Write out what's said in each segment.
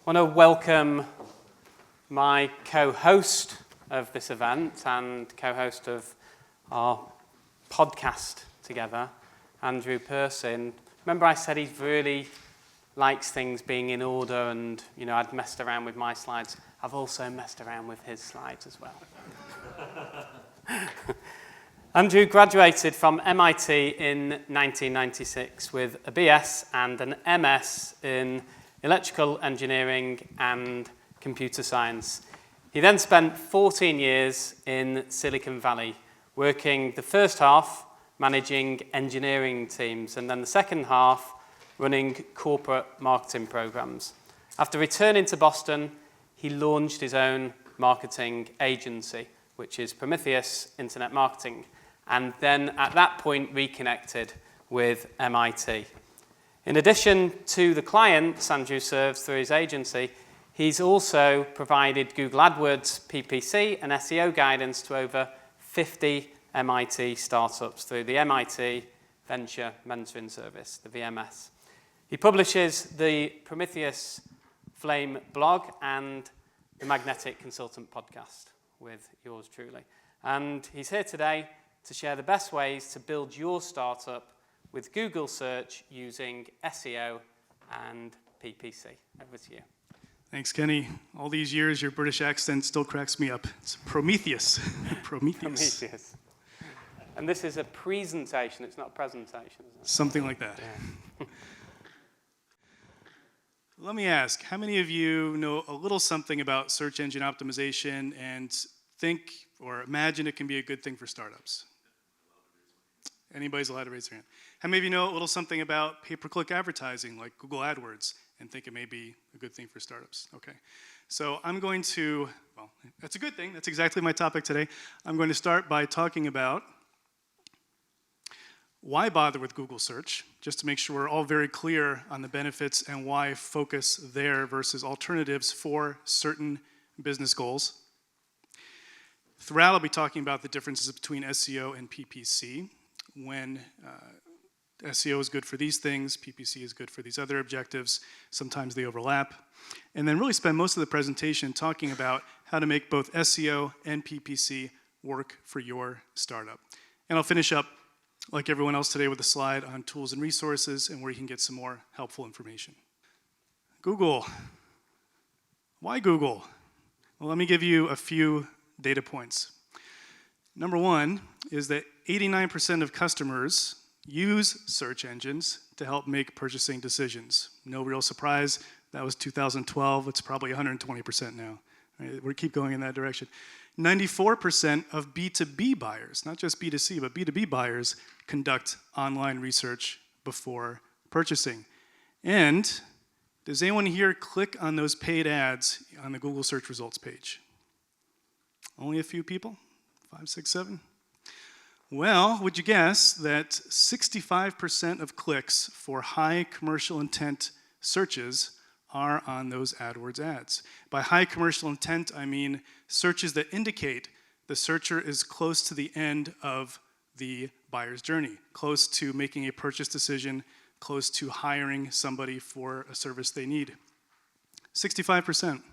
I want to welcome my co-host of this event and co-host of our podcast together, Andrew Percey. And remember I said he really likes things being in order and, I'd messed around with my slides. I've also messed around with his slides as well. Andrew graduated from MIT in 1996 with a BS and an MS in electrical engineering and computer science. He then spent 14 years in Silicon Valley, working the first half managing engineering teams and then the second half running corporate marketing programs. After returning to Boston, he launched his own marketing agency, which is Prometheus Internet Marketing, and then at that point reconnected with MIT. In addition to the clients Andrew serves through his agency, he's also provided Google AdWords, PPC, and SEO guidance to over 50 MIT startups through the MIT Venture Mentoring Service, the VMS. He publishes the Prometheus Flame blog and the Magnetic Consultant podcast with yours truly. And he's here today to share the best ways to build your startup with Google search using SEO and PPC. Over to you. Thanks, Kenny. All these years, your British accent still cracks me up. It's Prometheus. Prometheus. And this is a presentation. It's not a presentation, is it? Something like that. Yeah. Let me ask, how many of you know a little something about search engine optimization and think or imagine it can be a good thing for startups? Anybody's allowed to raise their hand. How many of you know a little something about pay-per-click advertising like Google AdWords and think it may be a good thing for startups? Okay. So I'm going to, well, that's a good thing. That's exactly my topic today. I'm going to start by talking about why bother with Google search, just to make sure we're all very clear on the benefits and why focus there versus alternatives for certain business goals. Throughout, I'll be talking about the differences between SEO and PPC. When SEO is good for these things, PPC is good for these other objectives. Sometimes they overlap. And then really spend most of the presentation talking about how to make both SEO and PPC work for your startup. And I'll finish up, like everyone else today, with a slide on tools and resources and where you can get some more helpful information. Google. Why Google? Well, let me give you a few data points. Number one is that 89% of customers use search engines to help make purchasing decisions. No real surprise, that was 2012, it's probably 120% now. Right? We keep going in that direction. 94% of B2B buyers, not just B2C, but B2B buyers conduct online research before purchasing. And does anyone here click on those paid ads on the Google search results page? Only a few people? 5, 6, 7? Well, would you guess that 65% of clicks for high commercial intent searches are on those AdWords ads? By high commercial intent, I mean searches that indicate the searcher is close to the end of the buyer's journey, close to making a purchase decision, close to hiring somebody for a service they need. 65%.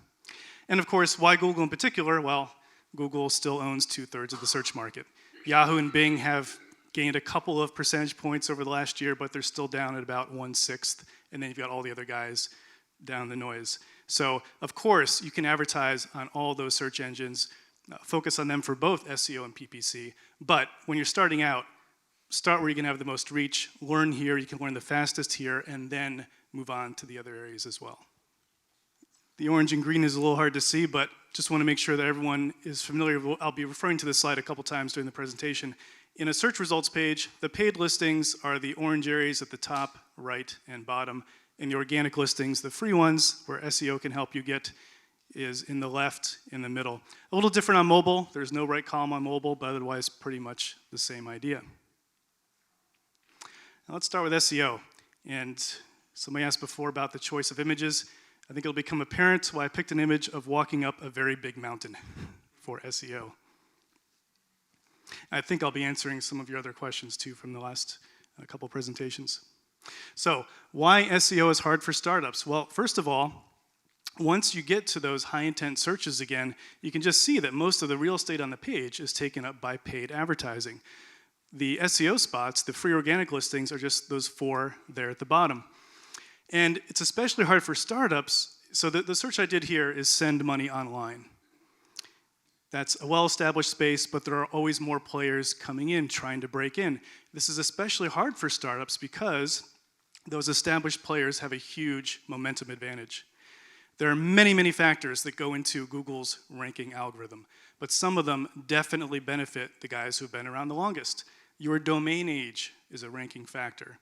And of course, why Google in particular? Well, Google still owns 2/3 of the search market. Yahoo and Bing have gained a couple of percentage points over the last year, but they're still down at about 1/6, and then you've got all the other guys down the noise. So, of course, you can advertise on all those search engines, focus on them for both SEO and PPC, but when you're starting out, start where you can have the most reach, learn here, you can learn the fastest here, and then move on to the other areas as well. The orange and green is a little hard to see, but just want to make sure that everyone is familiar with, I'll be referring to this slide a couple times during the presentation. In a search results page, the paid listings are the orange areas at the top, right, and bottom, and the organic listings, the free ones, where SEO can help you get, is in the left, in the middle. A little different on mobile. There's no right column on mobile, but otherwise pretty much the same idea. Now let's start with SEO. And somebody asked before about the choice of images. I think it'll become apparent why I picked an image of walking up a very big mountain for SEO. I think I'll be answering some of your other questions too from the last couple presentations. So, why SEO is hard for startups? Well, first of all, Once you get to those high intent searches again, you can just see that most of the real estate on the page is taken up by paid advertising. The SEO spots, the free organic listings, are just those 4 there at the bottom. And it's especially hard for startups. So the search I did here is send money online. That's a well-established space, but there are always more players coming in, trying to break in. This is especially hard for startups because those established players have a huge momentum advantage. There are many, many factors that go into Google's ranking algorithm, but some of them definitely benefit the guys who've been around the longest. Your domain age is a ranking factor.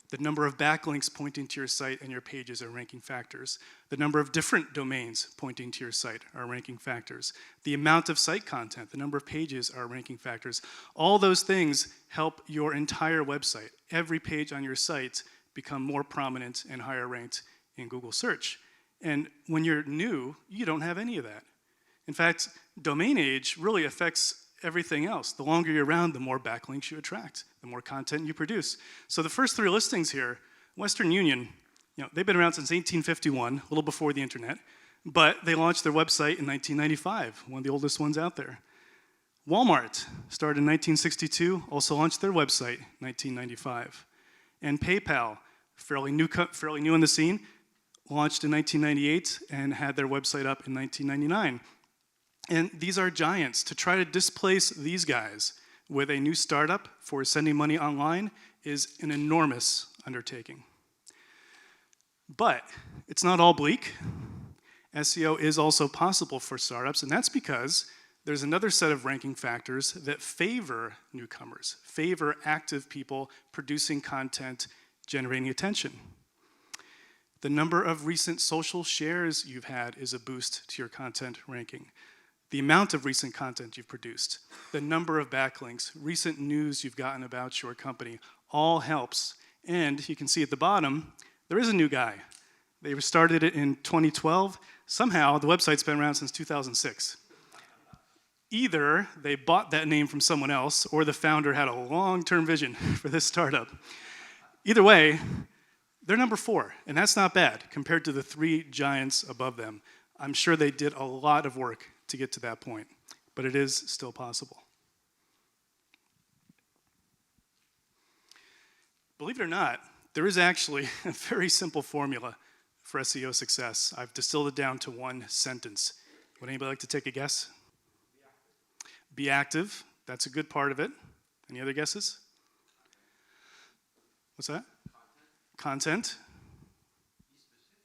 The number of backlinks pointing to your site and your pages are ranking factors. The number of different domains pointing to your site are ranking factors. The amount of site content, the number of pages are ranking factors. All those things help your entire website, every page on your site, become more prominent and higher ranked in Google search. And when you're new, you don't have any of that. In fact, domain age really affects everything else. The longer you're around, the more backlinks you attract, the more content you produce. So the first 3 listings here, Western Union, they've been around since 1851, a little before the internet, but they launched their website in 1995, one of the oldest ones out there. Walmart started in 1962, also launched their website in 1995. And PayPal, fairly new on the scene, launched in 1998 and had their website up in 1999. And these are giants. To try to displace these guys with a new startup for sending money online is an enormous undertaking. But it's not all bleak. SEO is also possible for startups, and that's because there's another set of ranking factors that favor newcomers, favor active people producing content, generating attention. The number of recent social shares you've had is a boost to your content ranking. The amount of recent content you've produced, the number of backlinks, recent news you've gotten about your company, all helps. And you can see at the bottom, there is a new guy. They started it in 2012. Somehow, the website's been around since 2006. Either they bought that name from someone else, or the founder had a long-term vision for this startup. Either way, they're number 4, and that's not bad compared to the 3 giants above them. I'm sure they did a lot of work to get to that point, but it is still possible. Believe it or not, there is actually a very simple formula for SEO success. I've distilled it down to one sentence. Would anybody like to take a guess? Be active. That's a good part of it. Any other guesses? What's that? Content.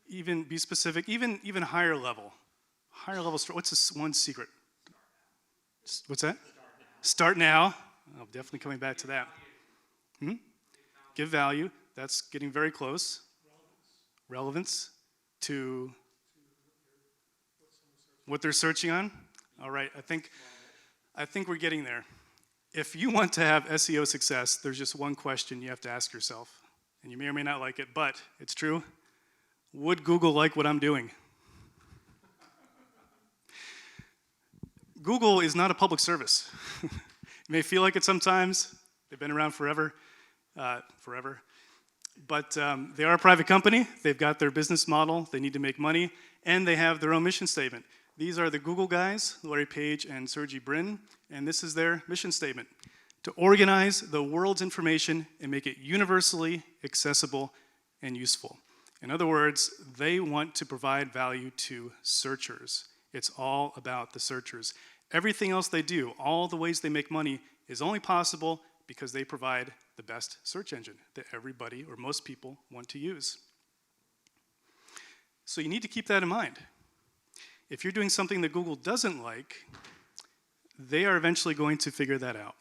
Even be specific. Even higher level. Higher level. What's this one secret? What's that? Start now. I'm definitely coming back to that. Give value. That's getting very close. Relevance to what they're searching on. All right. I think we're getting there. If you want to have SEO success, there's just one question you have to ask yourself. And you may or may not like it, but it's true. Would Google like what I'm doing? Google is not a public service. It may feel like it sometimes. They've been around forever. But they are a private company. They've got their business model. They need to make money. And they have their own mission statement. These are the Google guys, Larry Page and Sergey Brin. And this is their mission statement: to organize the world's information and make it universally accessible and useful. In other words, they want to provide value to searchers. It's all about the searchers. Everything else they do, all the ways they make money, is only possible because they provide the best search engine that everybody or most people want to use. So you need to keep that in mind. If you're doing something that Google doesn't like, they are eventually going to figure that out.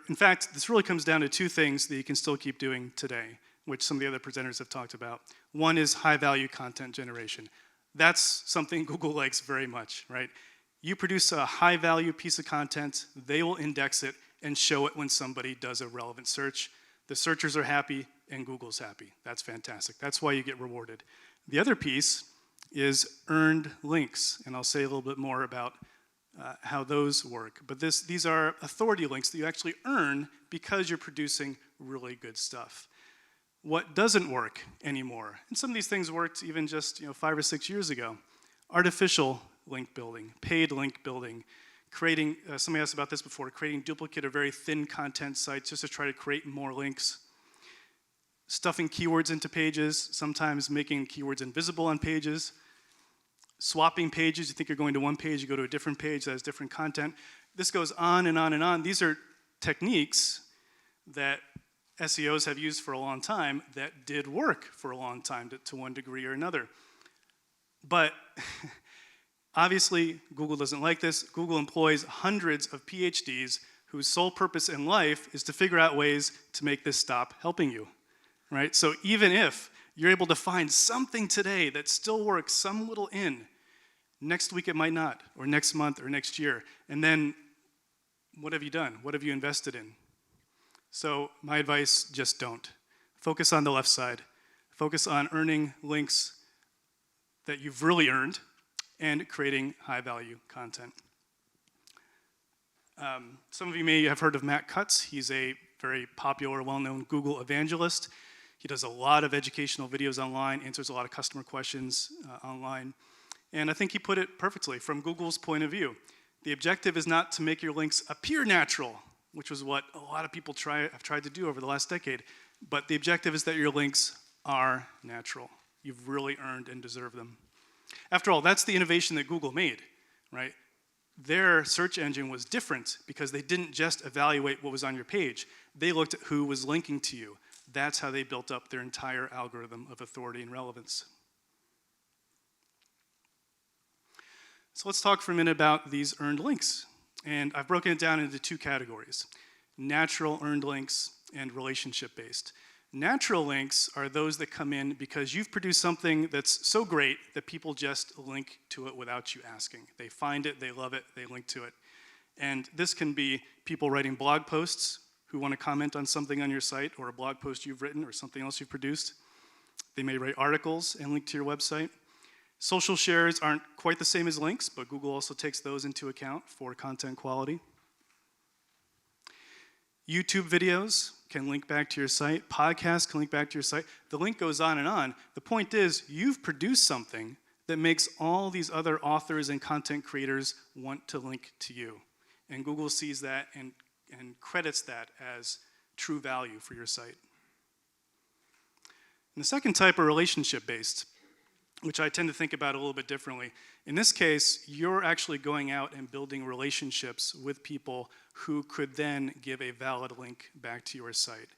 In fact, this really comes down to 2 things that you can still keep doing today, which some of the other presenters have talked about. One is high-value content generation. That's something Google likes very much, right? You produce a high-value piece of content, they will index it and show it when somebody does a relevant search. The searchers are happy, and Google's happy. That's fantastic. That's why you get rewarded. The other piece is earned links, and I'll say a little bit more about how those work. But these are authority links that you actually earn because you're producing really good stuff. what doesn't work anymore. And some of these things worked even just 5 or 6 years ago. Artificial link building, paid link building, creating, somebody asked about this before, creating duplicate or very thin content sites just to try to create more links. Stuffing keywords into pages, sometimes making keywords invisible on pages. Swapping pages, you think you're going to one page, you go to a different page that has different content. This goes on and on and on. These are techniques that SEOs have used for a long time that did work for a long time to one degree or another. But obviously, Google doesn't like this. Google employs hundreds of PhDs whose sole purpose in life is to figure out ways to make this stop helping you, right? So even if you're able to find something today that still works, some little in, next week it might not, or next month, or next year. And then, what have you done? What have you invested in? So my advice, just don't. Focus on the left side. Focus on earning links that you've really earned and creating high-value content. Some of you may have heard of Matt Cutts. He's a very popular, well-known Google evangelist. He does a lot of educational videos online, answers a lot of customer questions online. And I think he put it perfectly from Google's point of view. The objective is not to make your links appear natural, which was what a lot of people have tried to do over the last decade. But the objective is that your links are natural. You've really earned and deserve them. After all, that's the innovation that Google made, right? Their search engine was different because they didn't just evaluate what was on your page. They looked at who was linking to you. That's how they built up their entire algorithm of authority and relevance. So let's talk for a minute about these earned links. And I've broken it down into two categories: natural earned links and relationship-based. Natural links are those that come in because you've produced something that's so great that people just link to it without you asking. They find it, they love it, they link to it. And this can be people writing blog posts who want to comment on something on your site, or a blog post you've written, or something else you've produced. They may write articles and link to your website. Social shares aren't quite the same as links, but Google also takes those into account for content quality. YouTube videos can link back to your site. Podcasts can link back to your site. The link goes on and on. The point is, you've produced something that makes all these other authors and content creators want to link to you. And Google sees that and credits that as true value for your site. And the second type are relationship-based, which I tend to think about a little bit differently. In this case, you're actually going out and building relationships with people who could then give a valid link back to your site.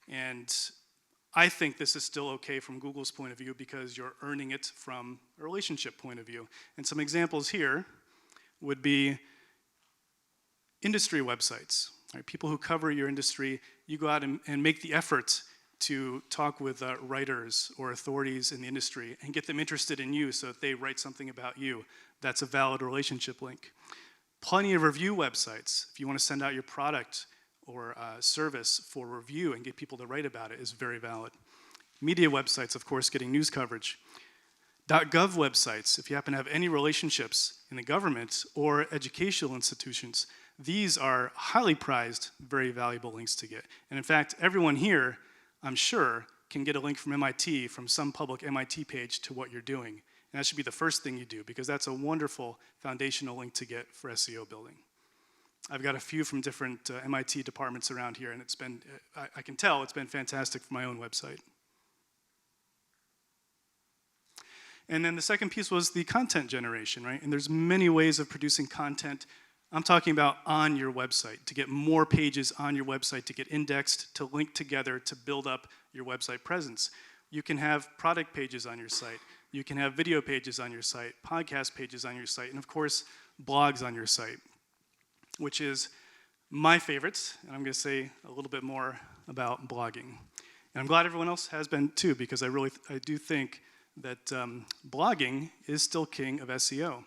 And I think this is still okay from Google's point of view because you're earning it from a relationship point of view. And some examples here would be industry websites. Right? People who cover your industry, you go out and make the effort to talk with writers or authorities in the industry and get them interested in you so that they write something about you. That's a valid relationship link. Plenty of review websites. If you want to send out your product or service for review and get people to write about it is very valid. Media websites, of course, getting news coverage. .gov websites, if you happen to have any relationships in the government or educational institutions, these are highly prized, very valuable links to get. And in fact, everyone here, I'm sure, can get a link from MIT, from some public MIT page to what you're doing. And that should be the first thing you do, because that's a wonderful foundational link to get for SEO building. I've got a few from different MIT departments around here, and it's been, I can tell it's been fantastic for my own website. And then the second piece was the content generation, right? And there's many ways of producing content. I'm talking about on your website, to get more pages on your website, to get indexed, to link together, to build up your website presence. You can have product pages on your site. You can have video pages on your site, podcast pages on your site, and of course, blogs on your site, which is my favorite. And I'm going to say a little bit more about blogging. And I'm glad everyone else has been too, because I do think that blogging is still king of SEO.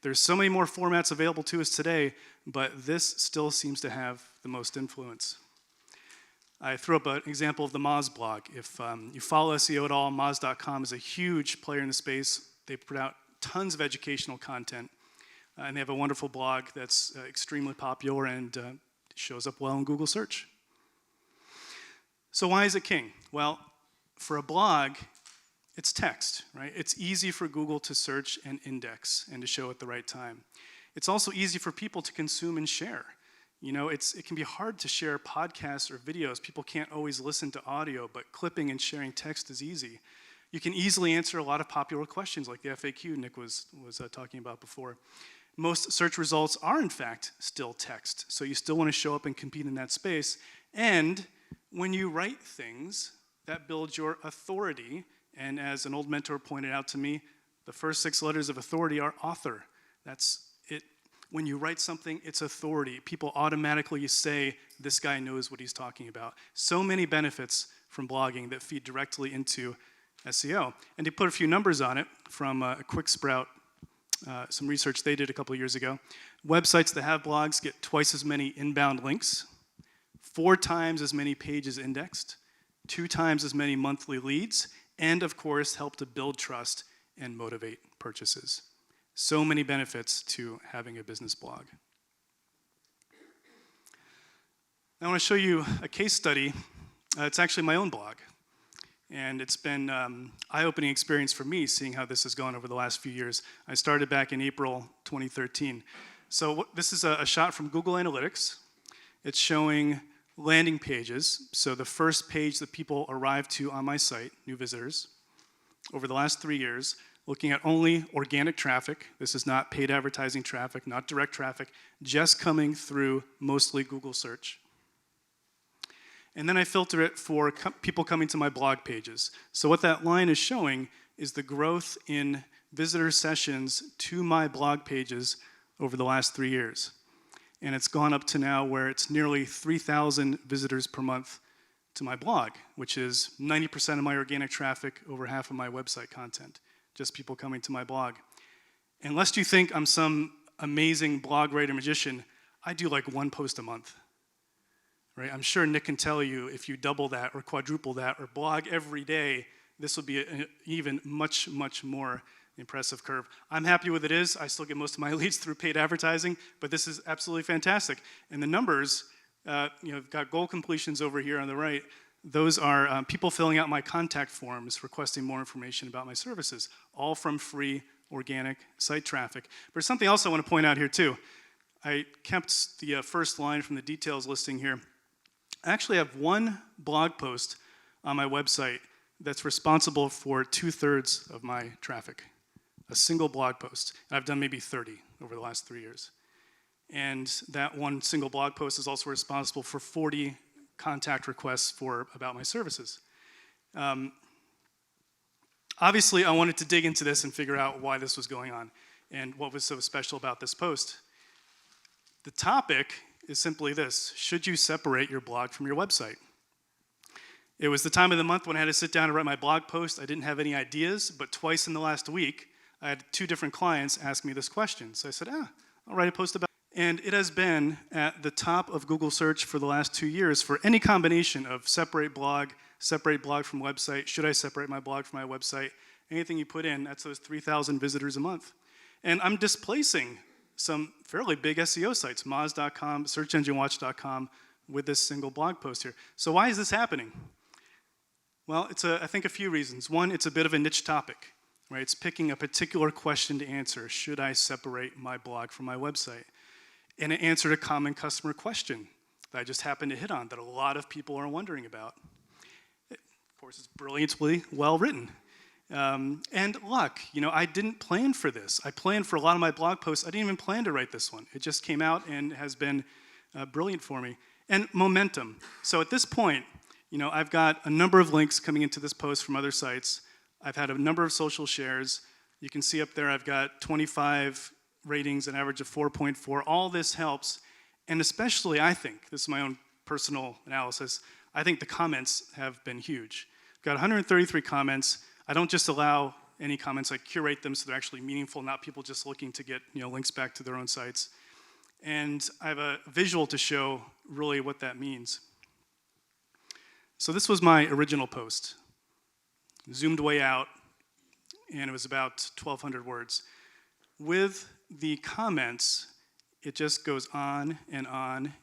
There's so many more formats available to us today, but this still seems to have the most influence. I threw up an example of the Moz blog. If you follow SEO at all, Moz.com is a huge player in the space. They put out tons of educational content, and they have a wonderful blog that's extremely popular and shows up well in Google search. So why is it king? Well, For a blog, it's text, right? It's easy for Google to search and index and to show at the right time. It's also easy for people to consume and share. You know, it can be hard to share podcasts or videos. People can't always listen to audio, but clipping and sharing text is easy. You can easily answer a lot of popular questions like the FAQ Nick was talking about before. Most search results are, in fact, still text, so you still want to show up and compete in that space. And when you write things, that builds your authority. And as an old mentor pointed out to me, the first 6 letters of authority are author. That's it. When you write something, it's authority. People automatically say, this guy knows what he's talking about. So many benefits from blogging that feed directly into SEO. And to put a few numbers on it from a Quick Sprout, some research they did a couple of years ago, websites that have blogs get twice as many inbound links, 4 times as many pages indexed, 2 times as many monthly leads, and of course help to build trust and motivate purchases. So many benefits to having a business blog. I want to show you a case study. It's actually my own blog. And it's been an eye-opening experience for me seeing how this has gone over the last few years. I started back in April 2013. So this is a shot from Google Analytics. It's showing landing pages. So the first page that people arrive to on my site, new visitors, over the last 3 years, looking at only organic traffic. This is not paid advertising traffic, not direct traffic, just coming through mostly Google search. And then I filter it for people coming to my blog pages. So what that line is showing is the growth in visitor sessions to my blog pages over the last 3 years. And it's gone up to now where it's nearly 3,000 visitors per month to my blog, which is 90% of my organic traffic, over half of my website content, just people coming to my blog. And lest you think I'm some amazing blog writer magician, I do like 1 post a month. Right? I'm sure Nick can tell you if you double that or quadruple that or blog every day, this will be an even much, much more impressive curve. I'm happy with it is. I still get most of my leads through paid advertising, but this is absolutely fantastic. And the numbers, I've got goal completions over here on the right. Those are people filling out my contact forms, requesting more information about my services, all from free organic site traffic. But there's something else I want to point out here too. I kept the first line from the details listing here. I actually have 1 blog post on my website that's responsible for 2/3 of my traffic. A single blog post. And I've done maybe 30 over the last 3 years. And that 1 single blog post is also responsible for 40 contact requests about my services. Obviously, I wanted to dig into this and figure out why this was going on and what was so special about this post. The topic is simply this: should you separate your blog from your website? It was the time of the month when I had to sit down and write my blog post. I didn't have any ideas, but twice in the last week, I had 2 different clients ask me this question. So I said, I'll write a post about it. And it has been at the top of Google search for the last 2 years for any combination of separate blog from website, should I separate my blog from my website, anything you put in, that's those 3,000 visitors a month. And I'm displacing some fairly big SEO sites, Moz.com, SearchEngineWatch.com, with this single blog post here. So why is this happening? Well, I think a few reasons. One, it's a bit of a niche topic, right? It's picking a particular question to answer. Should I separate my blog from my website? And it answered a common customer question that I just happened to hit on that a lot of people are wondering about. Of course, it's brilliantly well written. And luck, I didn't plan for this. I planned for a lot of my blog posts. I didn't even plan to write this one. It just came out and has been brilliant for me. And momentum. So at this point, I've got a number of links coming into this post from other sites. I've had a number of social shares. You can see up there I've got 25 ratings, an average of 4.4. All this helps. And especially, I think, this is my own personal analysis, I think the comments have been huge. I've got 133 comments. I don't just allow any comments, I curate them so they're actually meaningful, not people just looking to get links back to their own sites. And I have a visual to show really what that means. So this was my original post. Zoomed way out, and it was about 1,200 words. With the comments, it just goes on and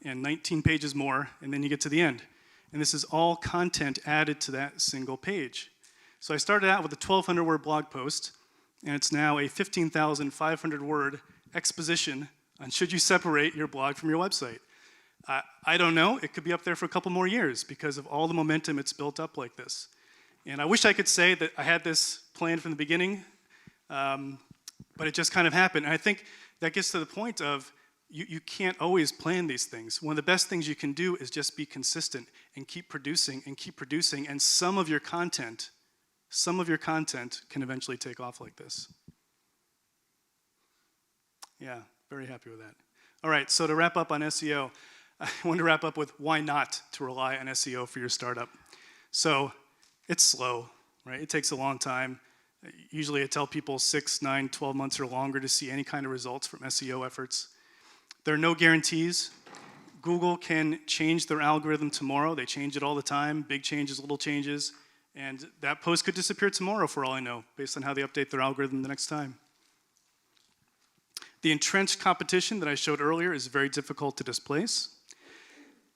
19 pages more, and then you get to the end. And this is all content added to that single page. So I started out with a 1,200 word blog post, and it's now a 15,500 word exposition on should you separate your blog from your website. I don't know, it could be up there for a couple more years because of all the momentum it's built up like this. And I wish I could say that I had this planned from the beginning, but it just kind of happened. And I think that gets to the point of you can't always plan these things. One of the best things you can do is just be consistent and keep producing, and some of your content can eventually take off like this. Yeah, very happy with that. All right, so to wrap up on SEO, I want to wrap up with why not to rely on SEO for your startup. So it's slow, right? It takes a long time. Usually I tell people 6, 9, 12 months or longer to see any kind of results from SEO efforts. There are no guarantees. Google can change their algorithm tomorrow. They change it all the time, big changes, little changes, and that post could disappear tomorrow for all I know, based on how they update their algorithm the next time. The entrenched competition that I showed earlier is very difficult to displace.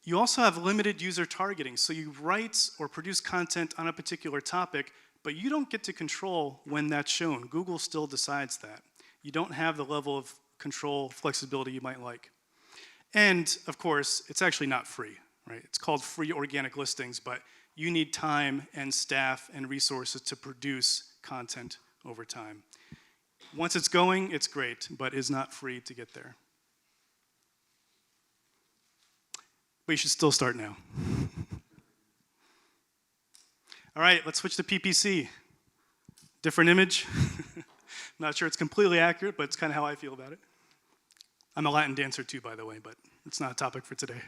You also have limited user targeting, so you write or produce content on a particular topic, but you don't get to control when that's shown. Google still decides that. You don't have the level of control, flexibility you might like. And, of course, it's actually not free, right? It's called free organic listings, but you need time and staff and resources to produce content over time. Once it's going, it's great, but it's not free to get there. But you should still start now. All right, let's switch to PPC. Different image. Not sure it's completely accurate, but it's kind of how I feel about it. I'm a Latin dancer too, by the way, but it's not a topic for today.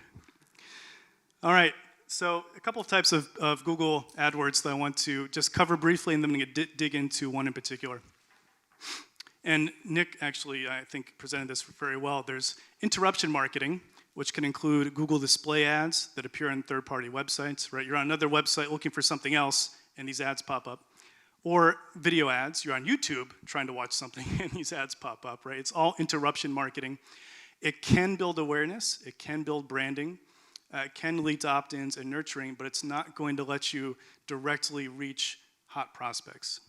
All right, so a couple of types of Google AdWords that I want to just cover briefly, and then I'm going to dig into one in particular. And Nick actually, I think, presented this very well. There's interruption marketing, which can include Google display ads that appear on third-party websites, right? You're on another website looking for something else, and these ads pop up. Or video ads. You're on YouTube trying to watch something, and these ads pop up, right? It's all interruption marketing. It can build awareness. It can build branding. It can lead to opt-ins and nurturing, but it's not going to let you directly reach hot prospects.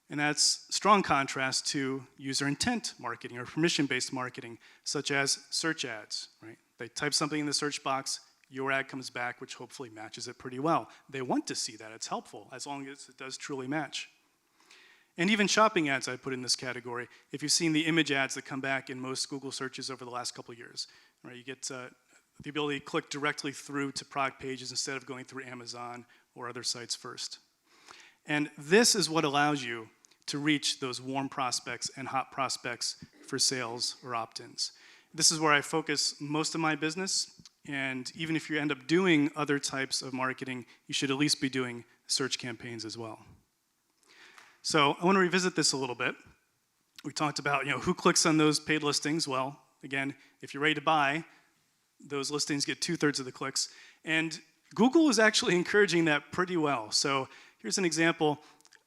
And that's strong contrast to user intent marketing or permission-based marketing, such as search ads, right? They type something in the search box, your ad comes back, which hopefully matches it pretty well. They want to see that. It's helpful, as long as it does truly match. And even shopping ads I put in this category. If you've seen the image ads that come back in most Google searches over the last couple of years, right? You get the ability to click directly through to product pages instead of going through Amazon or other sites first. And this is what allows you to reach those warm prospects and hot prospects for sales or opt-ins. This is where I focus most of my business, and even if you end up doing other types of marketing, you should at least be doing search campaigns as well. So I want to revisit this a little bit. We talked about, who clicks on those paid listings. Well, again, if you're ready to buy, those listings get 2/3 of the clicks. And Google is actually encouraging that pretty well. So here's an example.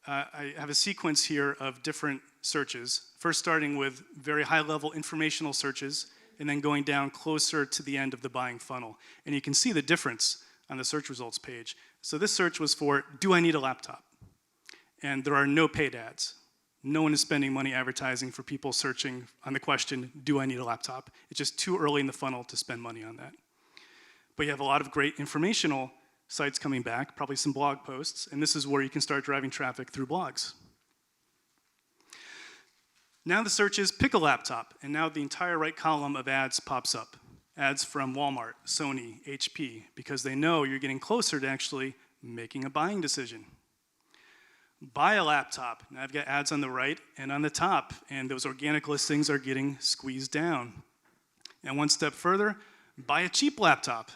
I have a sequence here of different searches, first starting with very high-level informational searches, and then going down closer to the end of the buying funnel. And you can see the difference on the search results page. So this search was for, do I need a laptop? And there are no paid ads. No one is spending money advertising for people searching on the question, do I need a laptop? It's just too early in the funnel to spend money on that. But you have a lot of great informational sites coming back, probably some blog posts, and this is where you can start driving traffic through blogs. Now the search is pick a laptop, and now the entire right column of ads pops up. Ads from Walmart, Sony, HP, because they know you're getting closer to actually making a buying decision. Buy a laptop. Now I've got ads on the right and on the top, and those organic listings are getting squeezed down. And one step further, buy a cheap laptop.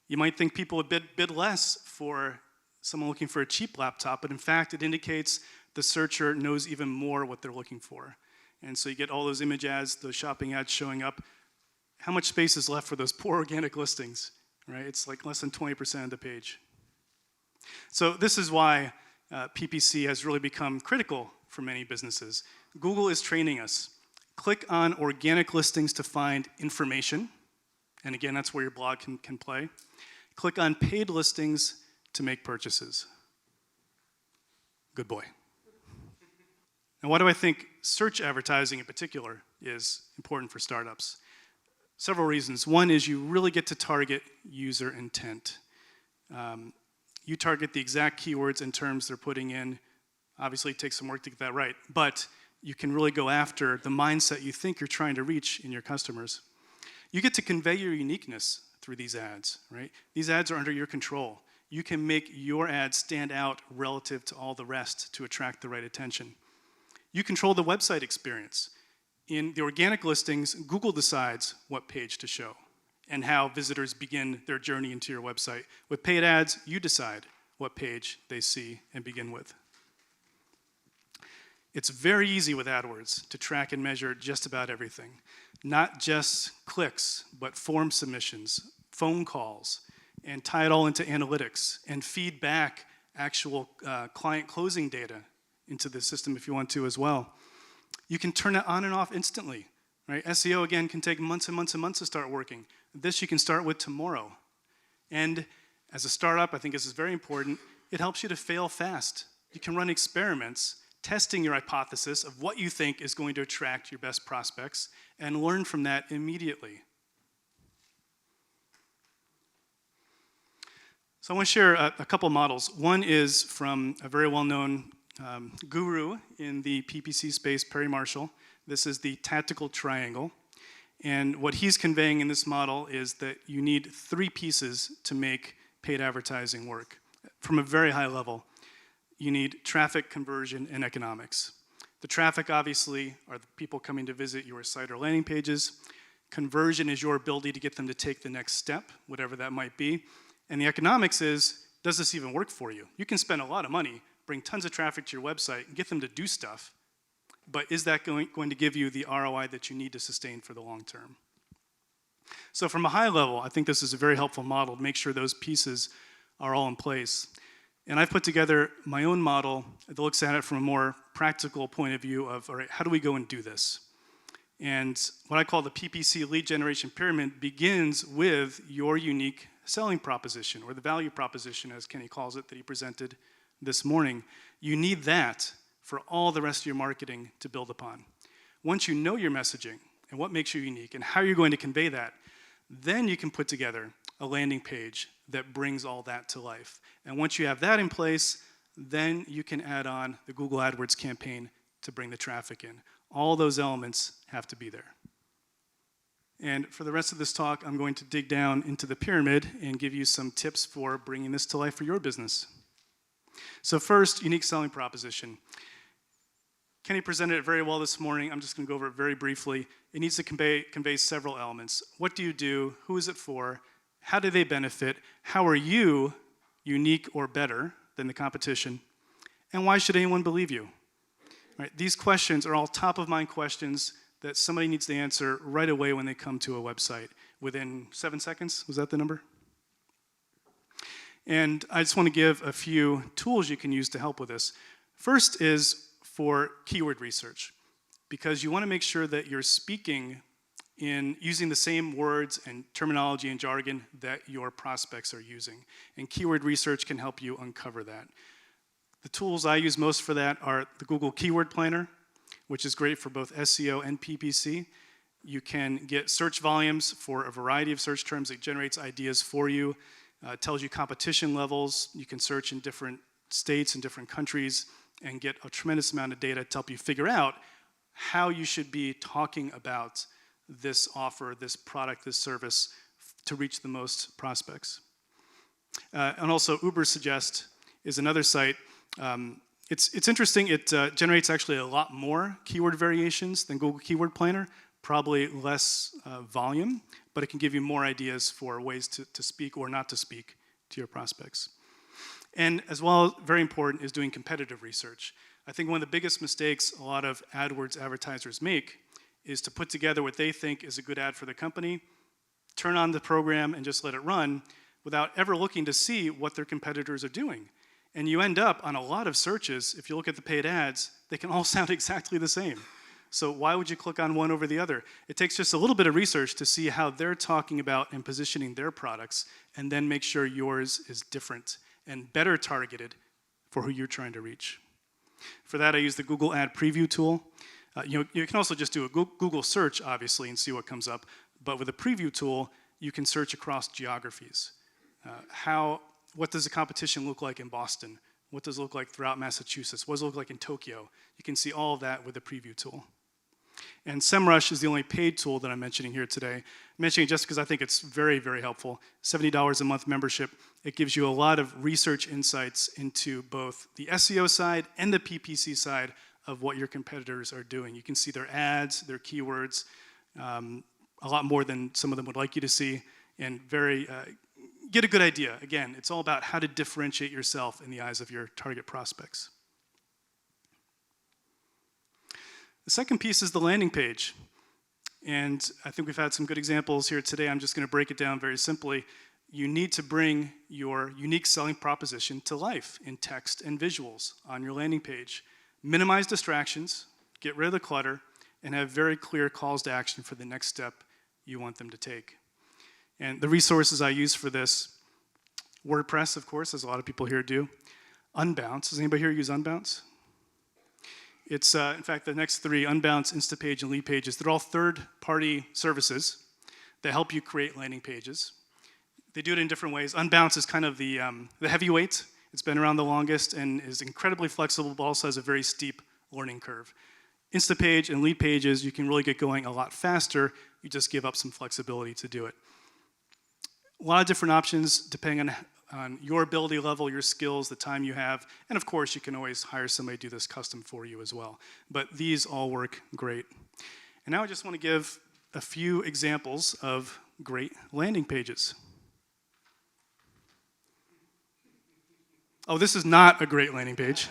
You might think people would bid less for someone looking for a cheap laptop, but in fact, it indicates the searcher knows even more what they're looking for. And so you get all those image ads, those shopping ads showing up. How much space is left for those poor organic listings, right? It's like less than 20% of the page. So this is why PPC has really become critical for many businesses. Google is training us. Click on organic listings to find information. And again, that's where your blog can play. Click on paid listings to make purchases. Good boy. Now, why do I think search advertising in particular is important for startups? Several reasons. One is you really get to target user intent. You target the exact keywords and terms they're putting in. Obviously, it takes some work to get that right, but you can really go after the mindset you think you're trying to reach in your customers. You get to convey your uniqueness through these ads, right? These ads are under your control. You can make your ads stand out relative to all the rest to attract the right attention. You control the website experience. In the organic listings, Google decides what page to show and how visitors begin their journey into your website. With paid ads, you decide what page they see and begin with. It's very easy with AdWords to track and measure just about everything. Not just clicks, but form submissions, phone calls, and tie it all into analytics and feed back actual client closing data into the system if you want to as well. You can turn it on and off instantly, right? SEO, again, can take months and months and months to start working. This you can start with tomorrow. And as a startup, I think this is very important, it helps you to fail fast. You can run experiments testing your hypothesis of what you think is going to attract your best prospects and learn from that immediately. So I want to share a couple models. One is from a very well-known guru in the PPC space, Perry Marshall. This is the tactical triangle. And what he's conveying in this model is that you need 3 pieces to make paid advertising work. From a very high level, you need traffic, conversion, and economics. The traffic, obviously, are the people coming to visit your site or landing pages. Conversion is your ability to get them to take the next step, whatever that might be. And the economics is, does this even work for you? You can spend a lot of money, bring tons of traffic to your website, and get them to do stuff, but is that going to give you the ROI that you need to sustain for the long term? So from a high level, I think this is a very helpful model to make sure those pieces are all in place. And I've put together my own model that looks at it from a more practical point of view of, all right, how do we go and do this? And what I call the PPC lead generation pyramid begins with your unique selling proposition, or the value proposition, as Kenny calls it, that he presented this morning. You need that for all the rest of your marketing to build upon. Once you know your messaging and what makes you unique and how you're going to convey that, then you can put together a landing page that brings all that to life. And once you have that in place, then you can add on the Google AdWords campaign to bring the traffic in. All those elements have to be there. And for the rest of this talk, I'm going to dig down into the pyramid and give you some tips for bringing this to life for your business. So first, unique selling proposition. Kenny presented it very well this morning. I'm just going to go over it very briefly. It needs to convey several elements. What do you do? Who is it for? How do they benefit? How are you unique or better than the competition? And why should anyone believe you? Right, these questions are all top-of-mind questions that somebody needs to answer right away when they come to a website. Within 7 seconds, was that the number? And I just want to give a few tools you can use to help with this. First is for keyword research, because you want to make sure that you're speaking in using the same words and terminology and jargon that your prospects are using. And keyword research can help you uncover that. The tools I use most for that are the Google Keyword Planner, which is great for both SEO and PPC. You can get search volumes for a variety of search terms. It generates ideas for you, tells you competition levels. You can search in different states and different countries and get a tremendous amount of data to help you figure out how you should be talking about this offer, this product, this service to reach the most prospects. And also Ubersuggest is another site. It's interesting. It generates actually a lot more keyword variations than Google Keyword Planner, probably less volume, but it can give you more ideas for ways to speak or not to speak to your prospects. And as well, very important, is doing competitive research. I think one of the biggest mistakes a lot of AdWords advertisers make is to put together what they think is a good ad for the company, turn on the program and just let it run without ever looking to see what their competitors are doing. And you end up on a lot of searches, if you look at the paid ads, they can all sound exactly the same. So why would you click on one over the other? It takes just a little bit of research to see how they're talking about and positioning their products, and then make sure yours is different and better targeted for who you're trying to reach. For that, I use the Google Ad Preview tool. You can also just do a Google search, obviously, and see what comes up. But with a preview tool, you can search across geographies. What does the competition look like in Boston? What does it look like throughout Massachusetts? What does it look like in Tokyo? You can see all of that with the preview tool. And SEMrush is the only paid tool that I'm mentioning here today. I'm mentioning it just because I think it's very, very helpful. $70 a month membership. It gives you a lot of research insights into both the SEO side and the PPC side of what your competitors are doing. You can see their ads, their keywords, a lot more than some of them would like you to see, and get a good idea. Again, it's all about how to differentiate yourself in the eyes of your target prospects. The second piece is the landing page. And I think we've had some good examples here today. I'm just going to break it down very simply. You need to bring your unique selling proposition to life in text and visuals on your landing page. Minimize distractions, get rid of the clutter, and have very clear calls to action for the next step you want them to take. And the resources I use for this, WordPress, of course, as a lot of people here do. Unbounce. Does anybody here use Unbounce? It's, in fact, the next three, Unbounce, Instapage, and Leadpages, they're all third-party services that help you create landing pages. They do it in different ways. Unbounce is kind of the heavyweight. It's been around the longest and is incredibly flexible, but also has a very steep learning curve. Instapage and Leadpages, you can really get going a lot faster. You just give up some flexibility to do it. A lot of different options depending on your ability level, your skills, the time you have, and of course you can always hire somebody to do this custom for you as well. But these all work great. And now I just want to give a few examples of great landing pages. Oh, this is not a great landing page.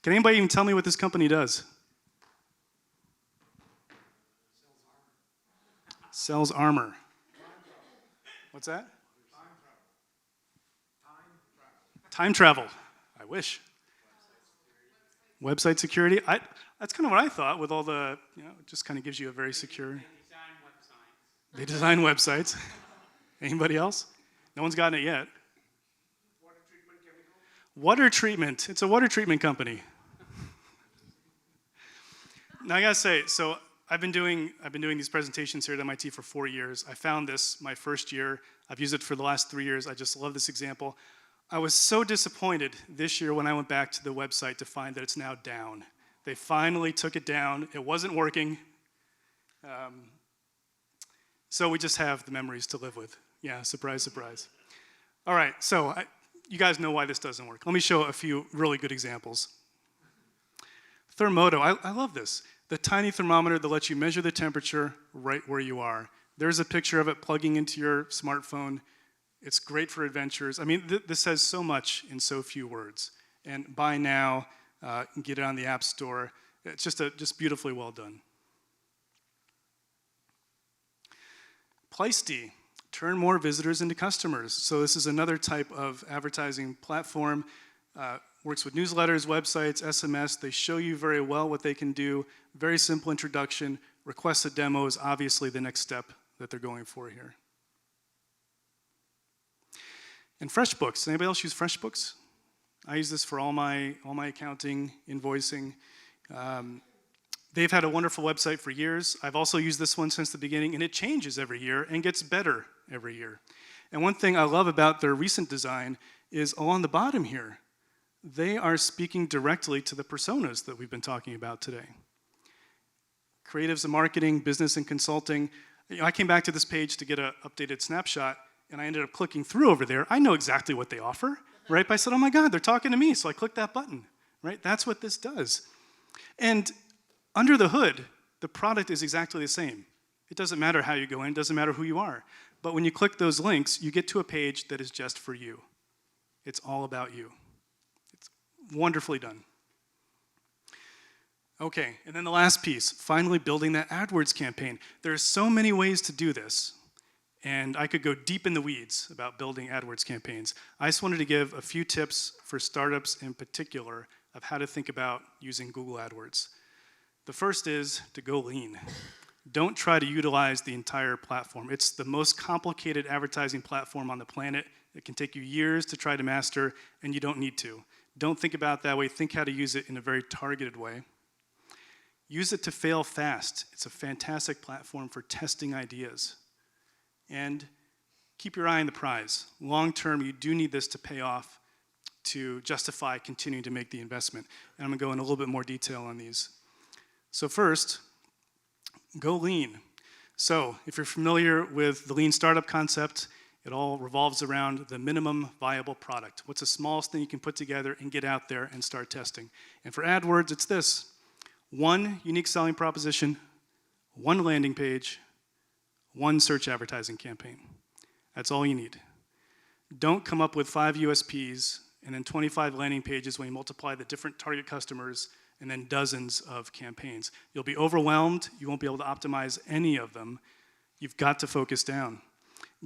Can anybody even tell me what this company does? Sells armor. What's that? Time travel. I wish. Website security. That's kind of what I thought with all the, it just kind of gives you a very secure. They design websites. Anybody else? No one's gotten it yet. Water treatment chemical? Water treatment. It's a water treatment company. Now I gotta say, so I've been doing these presentations here at MIT for 4 years. I found this my first year. I've used it for the last 3 years. I just love this example. I was so disappointed this year when I went back to the website to find that it's now down. They finally took it down. It wasn't working. So we just have the memories to live with. Yeah, surprise, surprise. All right, so you guys know why this doesn't work. Let me show a few really good examples. Thermoto, I love this. The tiny thermometer that lets you measure the temperature right where you are. There's a picture of it plugging into your smartphone. It's great for adventures. I mean, this says so much in so few words. And buy now, get it on the App Store. It's just beautifully well done. Pleisty, turn more visitors into customers. So this is another type of advertising platform. Works with newsletters, websites, SMS. They show you very well what they can do. Very simple introduction. Request a demo is obviously the next step that they're going for here. And FreshBooks. Anybody else use FreshBooks? I use this for all my accounting, invoicing. They've had a wonderful website for years. I've also used this one since the beginning, and it changes every year and gets better every year. And one thing I love about their recent design is along the bottom here, they are speaking directly to the personas that we've been talking about today. Creatives and marketing, business and consulting. I came back to this page to get an updated snapshot, and I ended up clicking through over there. I know exactly what they offer, right? But I said, oh my God, they're talking to me, so I clicked that button, right? That's what this does. And under the hood, the product is exactly the same. It doesn't matter how you go in, it doesn't matter who you are. But when you click those links, you get to a page that is just for you. It's all about you. It's wonderfully done. Okay, and then the last piece, finally building that AdWords campaign. There's so many ways to do this, and I could go deep in the weeds about building AdWords campaigns. I just wanted to give a few tips for startups in particular of how to think about using Google AdWords. The first is to go lean. Don't try to utilize the entire platform. It's the most complicated advertising platform on the planet. It can take you years to try to master, and you don't need to. Don't think about it that way. Think how to use it in a very targeted way. Use it to fail fast. It's a fantastic platform for testing ideas. And keep your eye on the prize. Long term, you do need this to pay off to justify continuing to make the investment. And I'm going to go in a little bit more detail on these. So first, go lean. So if you're familiar with the lean startup concept, it all revolves around the minimum viable product. What's the smallest thing you can put together and get out there and start testing? And for AdWords, it's this. One unique selling proposition, one landing page, one search advertising campaign. That's all you need. Don't come up with 5 USPs and then 25 landing pages when you multiply the different target customers and then dozens of campaigns. You'll be overwhelmed. You won't be able to optimize any of them. You've got to focus down.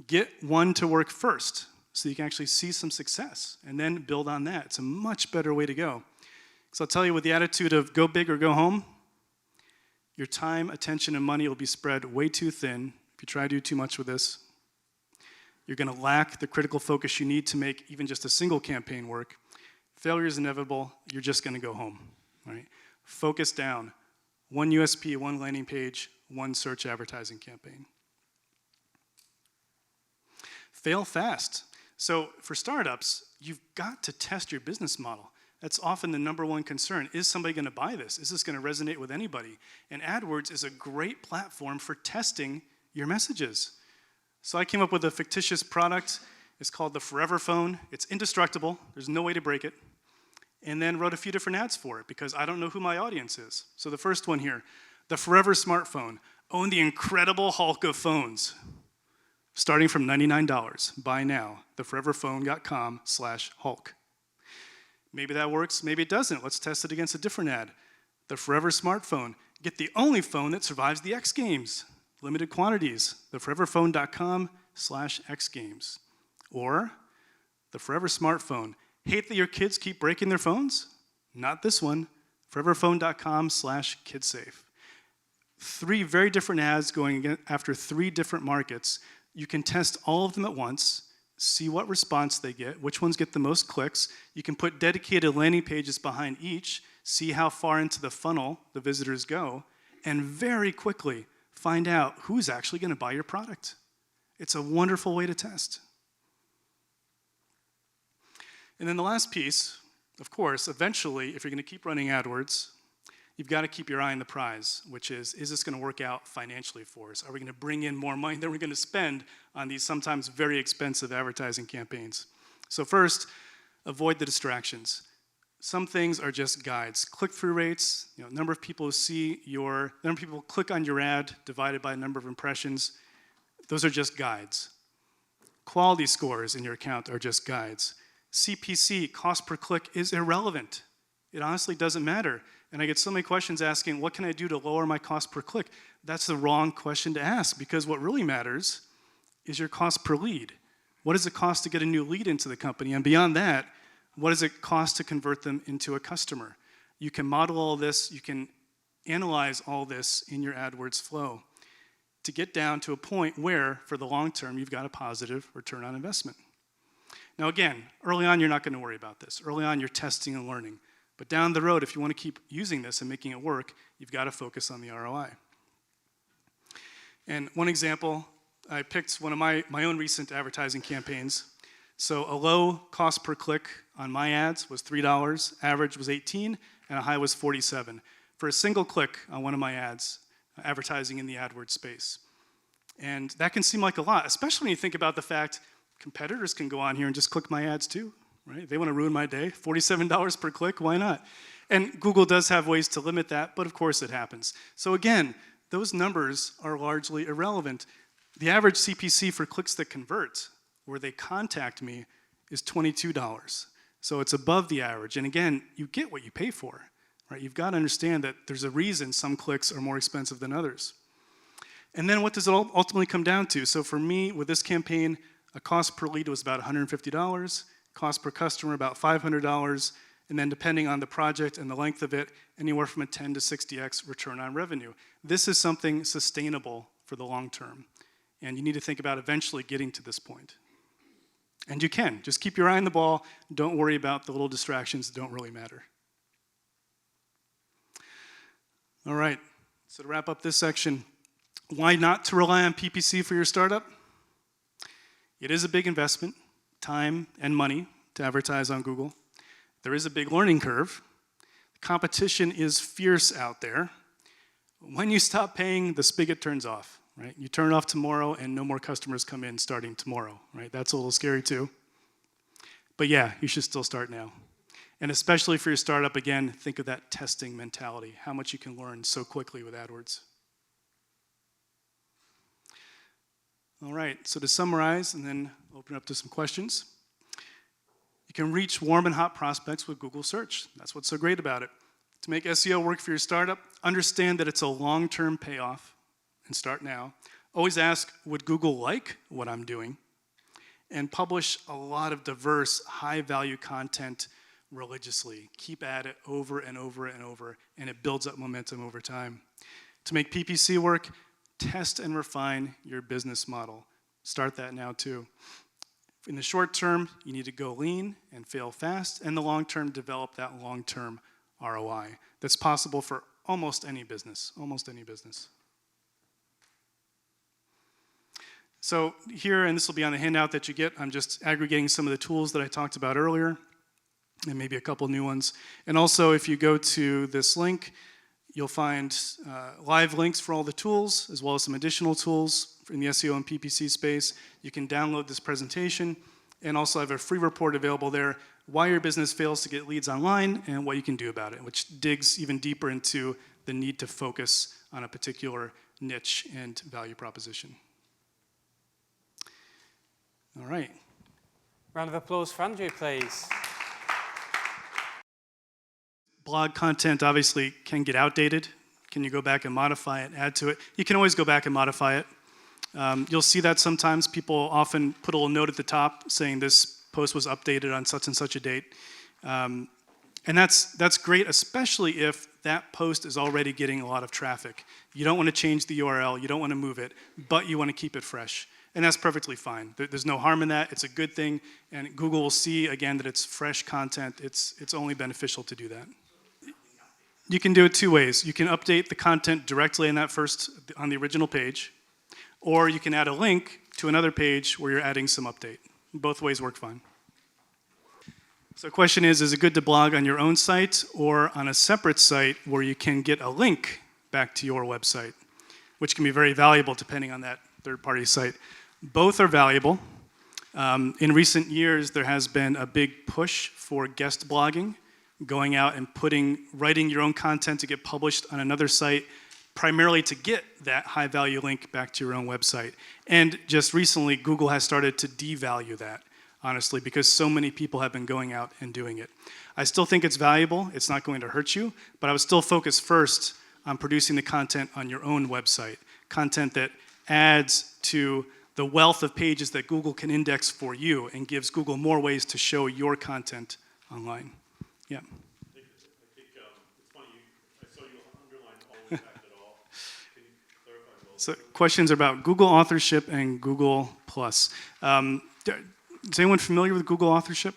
Get one to work first so you can actually see some success and then build on that. It's a much better way to go. So I'll tell you, with the attitude of go big or go home, your time, attention, and money will be spread way too thin if you try to do too much with this. You're going to lack the critical focus you need to make even just a single campaign work. Failure is inevitable. You're just going to go home. Right? Focus down. One USP, one landing page, one search advertising campaign. Fail fast. So for startups, you've got to test your business model. That's often the number one concern. Is somebody going to buy this? Is this going to resonate with anybody? And AdWords is a great platform for testing your messages. So I came up with a fictitious product. It's called the Forever Phone. It's indestructible. There's no way to break it. And then wrote a few different ads for it because I don't know who my audience is. So the first one here, the Forever Smartphone. Own the incredible Hulk of phones. Starting from $99. Buy now. theforeverphone.com/Hulk. Maybe that works, maybe it doesn't. Let's test it against a different ad. The Forever Smartphone. Get the only phone that survives the X Games. Limited quantities. theforeverphone.com/X Games. Or the Forever Smartphone. Hate that your kids keep breaking their phones? Not this one. foreverphone.com/KidSafe. 3 very different ads going after 3 different markets. You can test all of them at once, see what response they get, which ones get the most clicks. You can put dedicated landing pages behind each, see how far into the funnel the visitors go, and very quickly find out who's actually going to buy your product. It's a wonderful way to test. And then the last piece, of course, eventually, if you're going to keep running AdWords, you've got to keep your eye on the prize, which is this going to work out financially for us? Are we going to bring in more money than we're going to spend on these sometimes very expensive advertising campaigns? So first, avoid the distractions. Some things are just guides. Click-through rates, number of people number of people click on your ad divided by the number of impressions. Those are just guides. Quality scores in your account are just guides. CPC, cost per click, is irrelevant. It honestly doesn't matter. And I get so many questions asking, what can I do to lower my cost per click? That's the wrong question to ask, because what really matters is your cost per lead. What does it cost to get a new lead into the company? And beyond that, what does it cost to convert them into a customer? You can model all this, you can analyze all this in your AdWords flow to get down to a point where, for the long term, you've got a positive return on investment. Now again, early on, you're not going to worry about this. Early on, you're testing and learning. But down the road, if you want to keep using this and making it work, you've got to focus on the ROI. And one example, I picked one of my own recent advertising campaigns. So a low cost per click on my ads was $3, average was $18, and a high was $47 for a single click on one of my ads, advertising in the AdWords space. And that can seem like a lot, especially when you think about the fact competitors can go on here and just click my ads too. Right? They want to ruin my day. $47 per click, why not? And Google does have ways to limit that, but of course it happens. So again, those numbers are largely irrelevant. The average CPC for clicks that convert, where they contact me, is $22. So it's above the average. And again, you get what you pay for. Right? You've got to understand that there's a reason some clicks are more expensive than others. And then what does it ultimately come down to? So for me, with this campaign, a cost per lead was about $150. Cost per customer about $500, and and then depending on the project and the length of it, anywhere from a 10 to 60x return on revenue. This is something sustainable for the long term, and you need to think about eventually getting to this point. And you can. Just keep your eye on the ball. Don't worry about the little distractions that don't really matter. All right, so to wrap up this section, why not to rely on PPC for your startup? It is a big investment, time and money to advertise on Google. There is a big learning curve. Competition is fierce out there. When you stop paying, the spigot turns off, right? You turn it off tomorrow and no more customers come in starting tomorrow, right? That's a little scary too. But yeah, you should still start now. And especially for your startup, again, think of that testing mentality, how much you can learn so quickly with AdWords. All right, so to summarize and then open up to some questions. You can reach warm and hot prospects with Google search. That's what's so great about it. To make SEO work for your startup, understand that it's a long-term payoff and start now. Always ask, would Google like what I'm doing? And publish a lot of diverse, high-value content religiously. Keep at it over and over and over, and it builds up momentum over time. To make PPC work, test and refine your business model. Start that now too. In the short term, you need to go lean and fail fast, and the long term, develop that long-term ROI. That's possible for almost any business, So here, and this will be on the handout that you get, I'm just aggregating some of the tools that I talked about earlier, and maybe a couple new ones. And also, if you go to this link, you'll find live links for all the tools, as well as some additional tools in the SEO and PPC space. You can download this presentation, and also have a free report available there, why your business fails to get leads online and what you can do about it, which digs even deeper into the need to focus on a particular niche and value proposition. All right. Round of applause for Andrew, please. Blog content obviously can get outdated. Can you go back and modify it, add to it? You can always go back and modify it. You'll see that sometimes people often put a little note at the top saying this post was updated on such and such a date. And that's great, especially if that post is already getting a lot of traffic. You don't want to change the URL, you don't want to move it, but you want to keep it fresh. And that's perfectly fine. There's no harm in that. It's a good thing. And Google will see, again, that it's fresh content. It's only beneficial to do that. You can do it two ways. You can update the content directly on the original page, or you can add a link to another page where you're adding some update. Both ways work fine. So the question is it good to blog on your own site or on a separate site where you can get a link back to your website, which can be very valuable depending on that third-party site. Both are valuable. In recent years, there has been a big push for guest blogging, going out and writing your own content to get published on another site, primarily to get that high-value link back to your own website. And just recently, Google has started to devalue that, honestly, because so many people have been going out and doing it. I still think it's valuable. It's not going to hurt you, but I would still focus first on producing the content on your own website, content that adds to the wealth of pages that Google can index for you and gives Google more ways to show your content online. Yeah. I think it's funny, I saw you underline all impact at all. Can you clarify both? So questions about Google authorship and Google+. Is anyone familiar with Google authorship?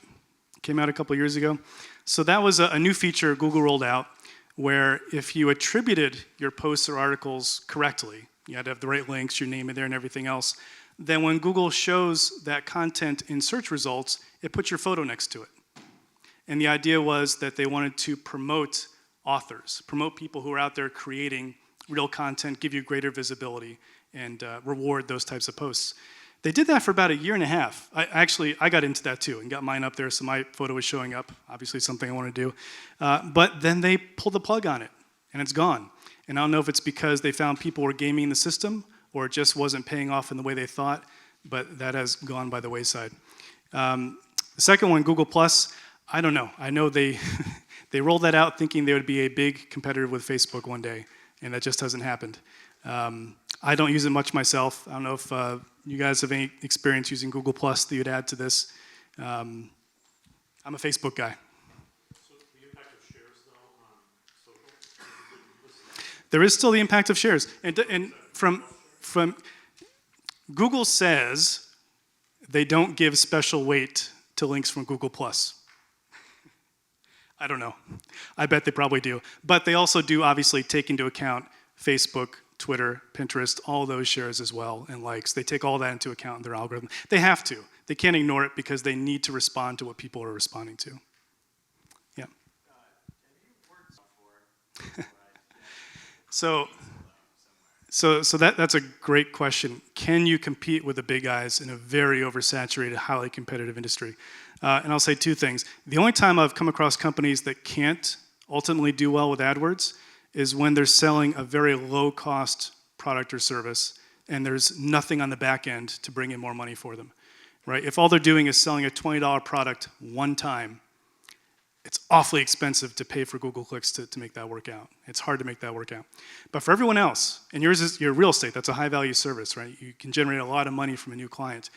It came out a couple years ago. So that was a new feature Google rolled out where if you attributed your posts or articles correctly, you had to have the right links, your name in there and everything else, then when Google shows that content in search results, it puts your photo next to it. And the idea was that they wanted to promote authors, promote people who are out there creating real content, give you greater visibility, and reward those types of posts. They did that for about a year and a half. I got into that too and got mine up there, so my photo was showing up, obviously something I want to do. But then they pulled the plug on it, and it's gone. And I don't know if it's because they found people were gaming the system or it just wasn't paying off in the way they thought, but that has gone by the wayside. The second one, Google+, I don't know. I know they rolled that out thinking they would be a big competitor with Facebook one day, and that just hasn't happened. I don't use it much myself. I don't know if you guys have any experience using Google+ that you'd add to this. I'm a Facebook guy. So There is still the impact of shares. And from Google says they don't give special weight to links from Google+. I don't know. I bet they probably do. But they also do obviously take into account Facebook, Twitter, Pinterest, all those shares as well, and likes. They take all that into account in their algorithm. They have to. They can't ignore it because they need to respond to what people are responding to. Yeah. So that's a great question. Can you compete with the big guys in a very oversaturated, highly competitive industry? And I'll say two things. The only time I've come across companies that can't ultimately do well with AdWords is when they're selling a very low-cost product or service, and there's nothing on the back end to bring in more money for them, right? If all they're doing is selling a $20 product one time, it's awfully expensive to pay for Google clicks to make that work out. It's hard to make that work out. But for everyone else, and yours is your real estate, that's a high-value service, right? You can generate a lot of money from a new client.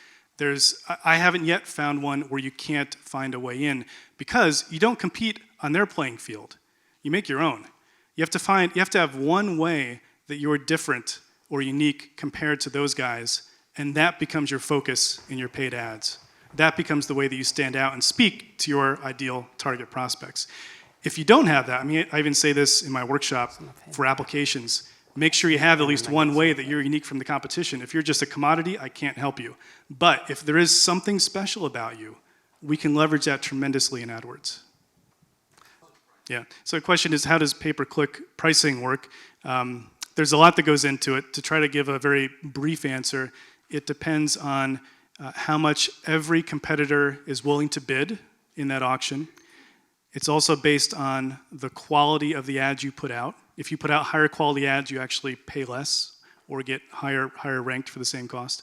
I haven't yet found one where you can't find a way in because you don't compete on their playing field. You make your own. You have to have one way that you're different or unique compared to those guys, and that becomes your focus in your paid ads. That becomes the way that you stand out and speak to your ideal target prospects. If you don't have that, I mean, I even say this in my workshop for applications, make sure you have at least one way that you're unique from the competition. If you're just a commodity, I can't help you. But if there is something special about you, we can leverage that tremendously in AdWords. Yeah, so the question is, how does pay-per-click pricing work? There's a lot that goes into it. To try to give a very brief answer, it depends on how much every competitor is willing to bid in that auction. It's also based on the quality of the ads you put out. If you put out higher quality ads, you actually pay less or get higher ranked for the same cost.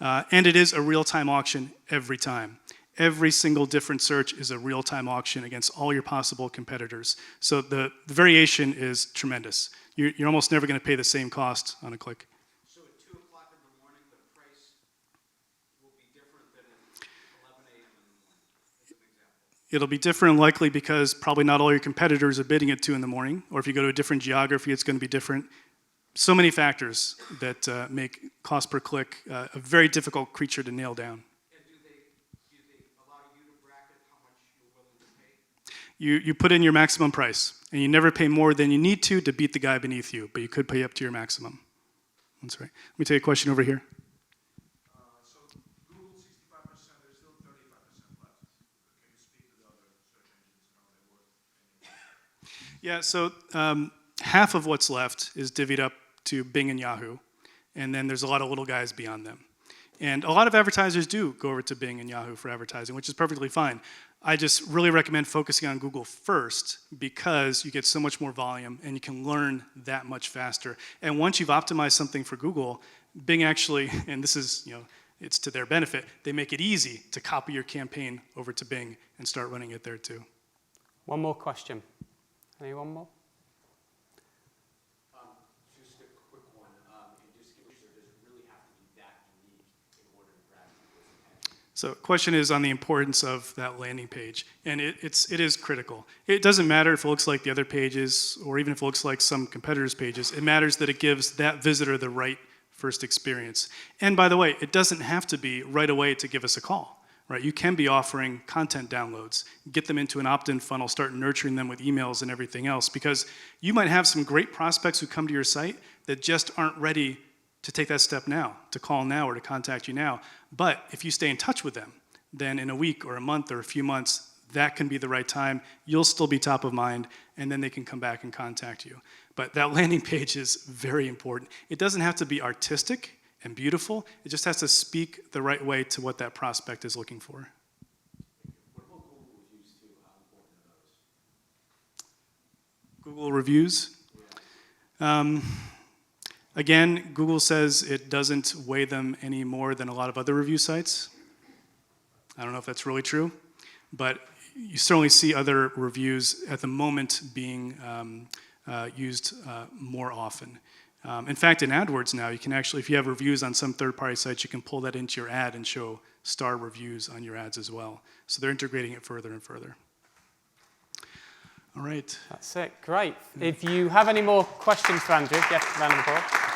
And it is a real-time auction every time. Every single different search is a real-time auction against all your possible competitors. So the variation is tremendous. You're almost never going to pay the same cost on a click. So at 2 o'clock in the morning, the price will be different than at 11 a.m. in the morning, as an example? It'll be different likely because probably not all your competitors are bidding at 2 in the morning, or if you go to a different geography, it's going to be different. So many factors that make cost per click a very difficult creature to nail down. You put in your maximum price, and you never pay more than you need to beat the guy beneath you, but you could pay up to your maximum. That's right. Let me take a question over here. So Google 65%, there's still 35% left. Can you speak to the other search engines and how they work? Yeah, so half of what's left is divvied up to Bing and Yahoo, and then there's a lot of little guys beyond them. And a lot of advertisers do go over to Bing and Yahoo for advertising, which is perfectly fine. I just really recommend focusing on Google first because you get so much more volume and you can learn that much faster. And once you've optimized something for Google, Bing actually, and this is, it's to their benefit, they make it easy to copy your campaign over to Bing and start running it there too. One more question. Anyone more? Just a quick one. And just give does it really have to be that unique in order to grab people's attention? So the question is on the importance of that landing page, and it is critical. It doesn't matter if it looks like the other pages, or even if it looks like some competitors' pages. It matters that it gives that visitor the right first experience. And by the way, it doesn't have to be right away to give us a call, right? You can be offering content downloads, get them into an opt-in funnel, start nurturing them with emails and everything else, because you might have some great prospects who come to your site that just aren't ready to take that step now, to call now or to contact you now. But if you stay in touch with them, then in a week or a month or a few months, that can be the right time. You'll still be top of mind, and then they can come back and contact you. But that landing page is very important. It doesn't have to be artistic and beautiful. It just has to speak the right way to what that prospect is looking for. What about Google reviews too? How important are those? Google reviews? Yeah. Again, Google says it doesn't weigh them any more than a lot of other review sites. I don't know if that's really true, but you certainly see other reviews at the moment being used more often. In fact, in AdWords now, you can actually, if you have reviews on some third-party sites, you can pull that into your ad and show star reviews on your ads as well. So they're integrating it further and further. All right. That's it. Great. If you have any more questions for Andrew, get a round of applause.